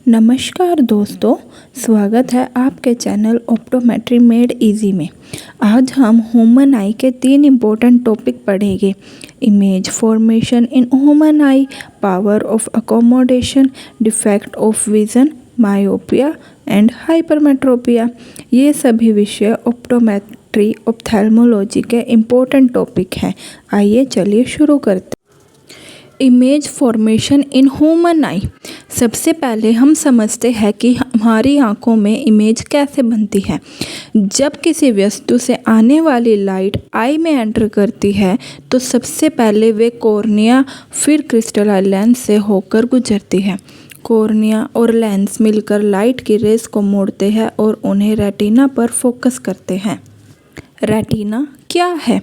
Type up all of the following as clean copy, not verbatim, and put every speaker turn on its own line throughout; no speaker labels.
नमस्कार दोस्तों, स्वागत है आपके चैनल ऑप्टोमेट्री मेड इजी में। आज हम ह्यूमन आई के 3 इम्पोर्टेंट टॉपिक पढ़ेंगे। Image formation in human I, power of accommodation, defect of vision, myopia and hypermetropia. ये सभी विषय ऑप्टोमेट्री ऑप्थेल्मोलॉजी के इम्पोर्टेंट टॉपिक हैं। आइए चलिए शुरू करते हैं। इमेज फॉर्मेशन इन ह्यूमन आई। सबसे पहले हम समझते हैं कि हमारी आंखों में इमेज कैसे बनती है। जब किसी वस्तु से आने वाली लाइट आई में एंटर करती है तो सबसे पहले वे कॉर्निया फिर क्रिस्टलाइन लेंस से होकर गुजरती है। कॉर्निया और लेंस मिलकर लाइट की रेस को मोड़ते हैं और उन्हें रेटिना पर फोकस करते हैं। रेटिना क्या है?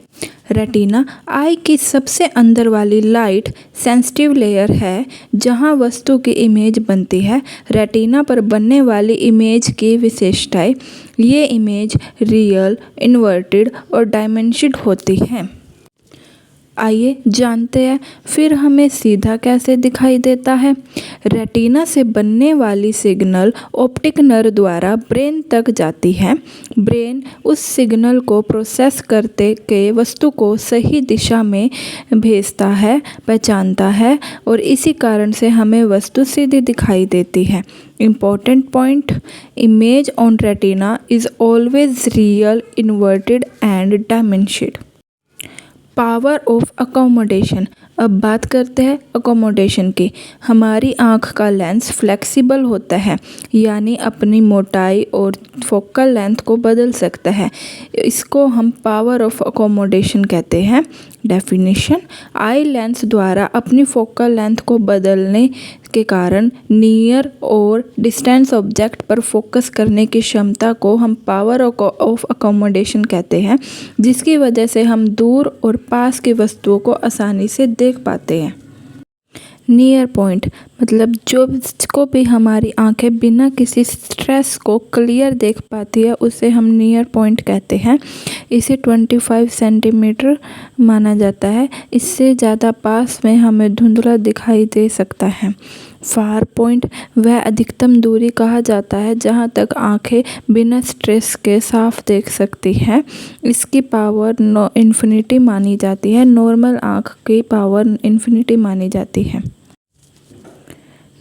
रेटिना आई की सबसे अंदर वाली लाइट सेंसिटिव लेयर है जहां वस्तु की इमेज बनती है। रेटिना पर बनने वाली इमेज की विशेषताएं, ये इमेज रियल, इन्वर्टेड और डायमेंशनड होती हैं। आइए जानते हैं फिर हमें सीधा कैसे दिखाई देता है। रेटिना से बनने वाली सिग्नल ऑप्टिक नर्व द्वारा ब्रेन तक जाती है। ब्रेन उस सिग्नल को प्रोसेस करते के वस्तु को सही दिशा में भेजता है, पहचानता है और इसी कारण से हमें वस्तु सीधी दिखाई देती है। Important point, image on retina is always real, inverted and dimensioned. Power of accommodation. अब बात करते हैं अकोमोडेशन की। हमारी आँख का लेंस फ्लेक्सिबल होता है, यानी अपनी मोटाई और फोकल लेंथ को बदल सकता है। इसको हम पावर ऑफ अकोमोडेशन कहते हैं। डेफिनेशन, आई लेंस द्वारा अपनी फोकल लेंथ को बदलने के कारण नियर और डिस्टेंस ऑब्जेक्ट पर फोकस करने की क्षमता को हम पावर ऑफ अकोमोडेशन कहते हैं, जिसकी वजह से हम दूर और पास की वस्तुओं को आसानी से देख पाते हैं। नियर पॉइंट मतलब जो को भी हमारी आंखें बिना किसी स्ट्रेस को क्लियर देख पाती है उसे हम नियर पॉइंट कहते हैं। इसे 25 सेंटीमीटर माना जाता है। इससे ज़्यादा पास में हमें धुंधला दिखाई दे सकता है। फार पॉइंट वह अधिकतम दूरी कहा जाता है जहां तक आंखें बिना स्ट्रेस के साफ देख सकती हैं। इसकी पावर इन्फिनिटी मानी जाती है। नॉर्मल आंख की पावर इन्फिनिटी मानी जाती है।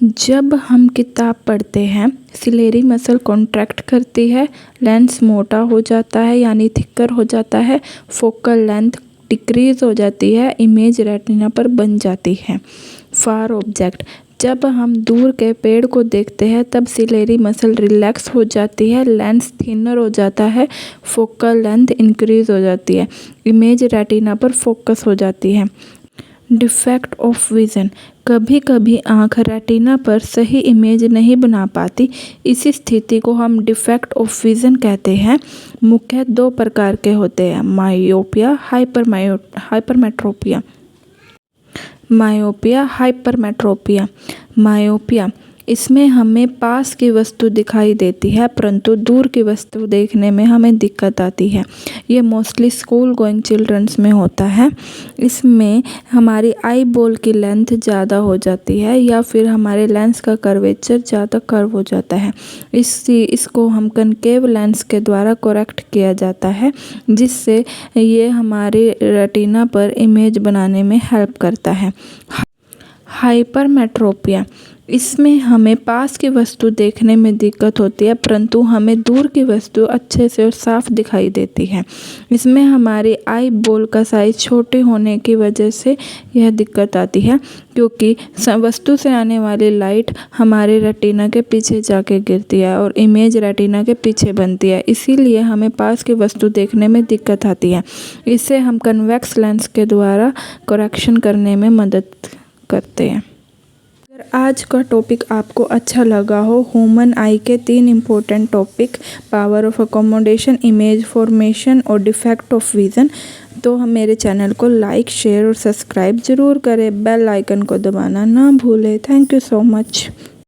जब हम किताब पढ़ते हैं, सिलेरी मसल कॉन्ट्रैक्ट करती है, लेंस मोटा हो जाता है यानी थिकर हो जाता है, फोकल लेंथ डिक्रीज हो जाती है, इमेज रेटिना पर बन जाती है। फार ऑब्जेक्ट, जब हम दूर के पेड़ को देखते हैं तब सिलेरी मसल रिलैक्स हो जाती है, लेंस थिनर हो जाता है, फोकल लेंथ इंक्रीज हो जाती है, इमेज रेटिना पर फोकस हो जाती है। डिफेक्ट ऑफ विजन, कभी कभी आँख रेटिना पर सही इमेज नहीं बना पाती। इसी स्थिति को हम डिफेक्ट ऑफ विजन कहते हैं। मुख्य 2 प्रकार के होते हैं, myopia, hypermetropia. Myopia, hypermetropia. Myopia, इसमें हमें पास की वस्तु दिखाई देती है परंतु दूर की वस्तु देखने में हमें दिक्कत आती है। ये मोस्टली स्कूल गोइंग चिल्ड्रंस में होता है। इसमें हमारी आई बॉल की लेंथ ज़्यादा हो जाती है या फिर हमारे लेंस का कर्वेचर ज़्यादा कर्व हो जाता है। इसको हम कनकेव लेंस के द्वारा करेक्ट किया जाता है, जिससे ये हमारे रेटिना पर इमेज बनाने में हेल्प करता है। हाइपरमेट्रोपिया, इसमें हमें पास की वस्तु देखने में दिक्कत होती है परंतु हमें दूर की वस्तु अच्छे से और साफ दिखाई देती है। इसमें हमारी आई बॉल का साइज छोटे होने की वजह से यह दिक्कत आती है, क्योंकि वस्तु से आने वाली लाइट हमारे रेटिना के पीछे जाके गिरती है और इमेज रेटिना के पीछे बनती है। इसीलिए हमें पास की वस्तु देखने में दिक्कत आती है। इसे हम कन्वेक्स लेंस के द्वारा करेक्शन करने में मदद करते हैं। अगर आज का टॉपिक आपको अच्छा लगा हो, ह्यूमन आई के 3 important topic, power of accommodation, image formation और डिफेक्ट ऑफ विजन, तो हम मेरे चैनल को लाइक, शेयर और सब्सक्राइब ज़रूर करें। बेल आइकन को दबाना ना भूलें। Thank you so much.